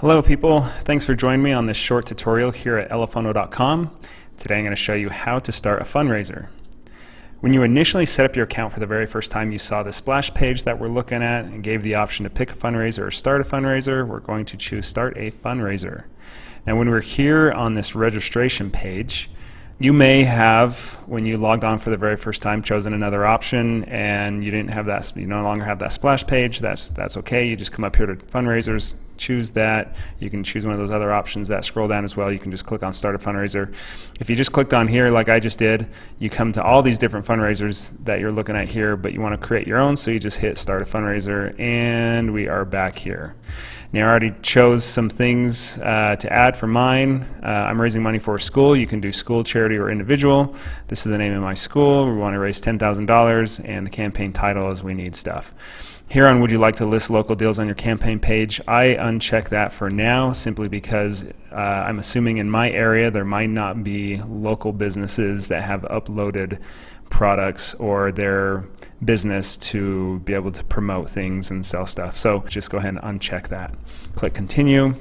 Hello people, thanks for joining me on this short tutorial here at elefono.com. Today I'm going to show you how to start a fundraiser. When you initially set up your account for the very first time, you saw the splash page that we're looking at and gave the option to pick a fundraiser or start a fundraiser. We're going to choose start a fundraiser. Now when we're here on this registration page, you may have, when you logged on for the very first time, chosen another option and you didn't have that, you no longer have that splash page. That's okay. You just come up here to fundraisers, choose that. You can choose one of those other options that scroll down as well. You can just click on start a fundraiser. If you just clicked on here like I just did, you come to all these different fundraisers that you're looking at here, but you want to create your own, so you just hit start a fundraiser and we are back here. Now I already chose some things to add for mine. I'm raising money for a school. You can do school, charity, or individual. This is the name of my school. We want to raise $10,000 and the campaign title is We Need Stuff. Here on would you like to list local deals on your campaign page, I uncheck that for now simply because I'm assuming in my area there might not be local businesses that have uploaded products or their business to be able to promote things and sell stuff. So just go ahead and uncheck that. Click continue.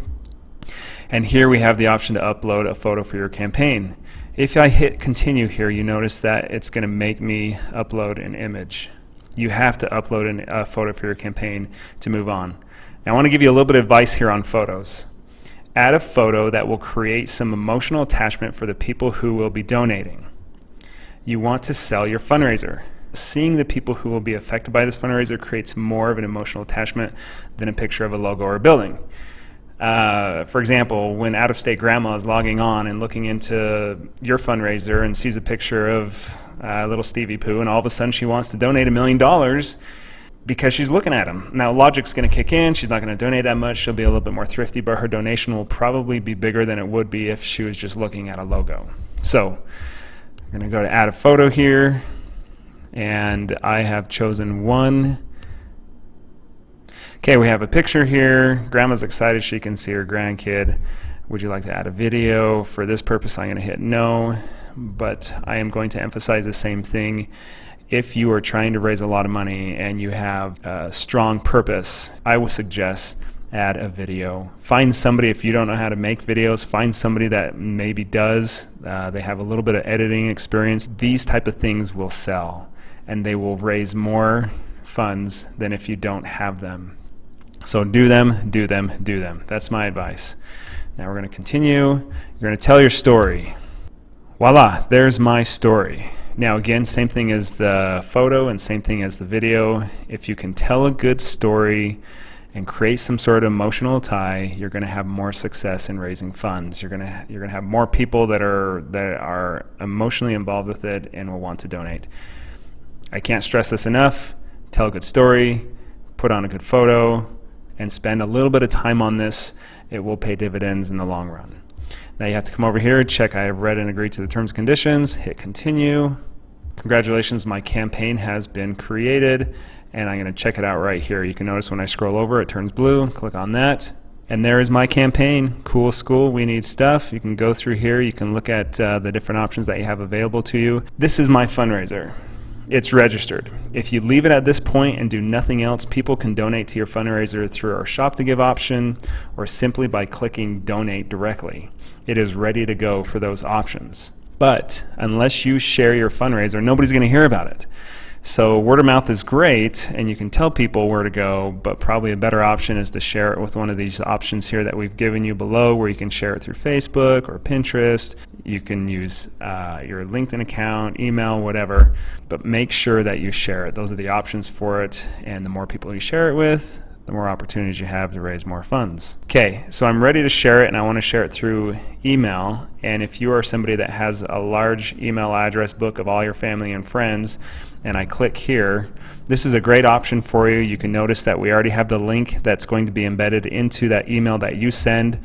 And here we have the option to upload a photo for your campaign. If I hit continue here, you notice that it's going to make me upload an image. You have to upload a photo for your campaign to move on. Now I want to give you a little bit of advice here on photos. Add a photo that will create some emotional attachment for the people who will be donating. You want to sell your fundraiser. Seeing the people who will be affected by this fundraiser creates more of an emotional attachment than a picture of a logo or a building. For example, when out-of-state grandma is logging on and looking into your fundraiser and sees a picture of little Stevie Pooh, and all of a sudden she wants to donate $1 million because she's looking at him. Now logic's going to kick in. She's not going to donate that much. She'll be a little bit more thrifty, but her donation will probably be bigger than it would be if she was just looking at a logo. So I'm going to go to add a photo here, and I have chosen one. Okay, we have a picture here. Grandma's excited she can see her grandkid. Would you like to add a video? For this purpose, I'm going to hit no, but I am going to emphasize the same thing. If you are trying to raise a lot of money and you have a strong purpose, I would suggest add a video. Find somebody, if you don't know how to make videos, find somebody that maybe does. They have a little bit of editing experience. These type of things will sell and they will raise more funds than if you don't have them. So do them, do them, do them. That's my advice. Now we're going to continue. You're going to tell your story. Voila, there's my story. Now again, same thing as the photo and same thing as the video. If you can tell a good story and create some sort of emotional tie, you're going to have more success in raising funds. You're going to have more people that are emotionally involved with it and will want to donate. I can't stress this enough. Tell a good story, put on a good photo, and spend a little bit of time on this. It will pay dividends in the long run. Now you have to come over here, check I have read and agreed to the terms and conditions, hit continue. Congratulations, my campaign has been created, and I'm going to check it out right here. You can notice when I scroll over it turns blue. Click on that, and there is my campaign. Cool school, we need stuff. You can go through here, you can look at the different options that you have available to you. This is my fundraiser. It's registered. If you leave it at this point and do nothing else, people can donate to your fundraiser through our shop to give option or simply by clicking donate directly. It is ready to go for those options. But unless you share your fundraiser, nobody's going to hear about it. So word of mouth is great and you can tell people where to go, but probably a better option is to share it with one of these options here that we've given you below, where you can share it through Facebook or Pinterest. You can use your LinkedIn account, email, whatever, but make sure that you share it. Those are the options for it, and the more people you share it with, the more opportunities you have to raise more funds. Okay, so I'm ready to share it, and I want to share it through email. And if you are somebody that has a large email address book of all your family and friends, and I click here, this is a great option for you. You can notice that we already have the link that's going to be embedded into that email that you send,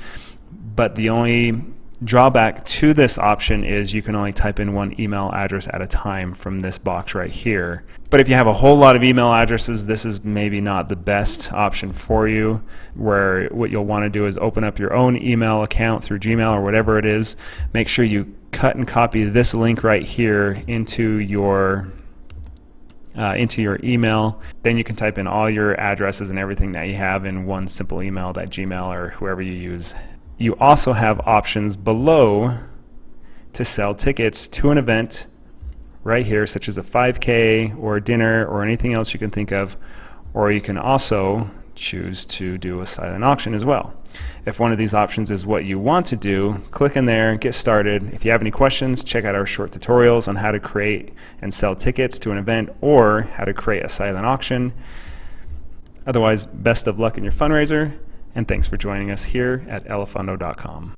but the only drawback to this option is you can only type in one email address at a time from this box right here. But if you have a whole lot of email addresses, this is maybe not the best option for you, where what you'll want to do is open up your own email account through Gmail or whatever it is. Make sure you cut and copy this link right here into your into your email. Then you can type in all your addresses and everything that you have in one simple email, that Gmail or whoever you use. You also have options below to sell tickets to an event right here, such as a 5K or a dinner or anything else you can think of, or you can also choose to do a silent auction as well. If one of these options is what you want to do, click in there, get started. If you have any questions, check out our short tutorials on how to create and sell tickets to an event or how to create a silent auction. Otherwise, best of luck in your fundraiser, and thanks for joining us here at elefundo.com.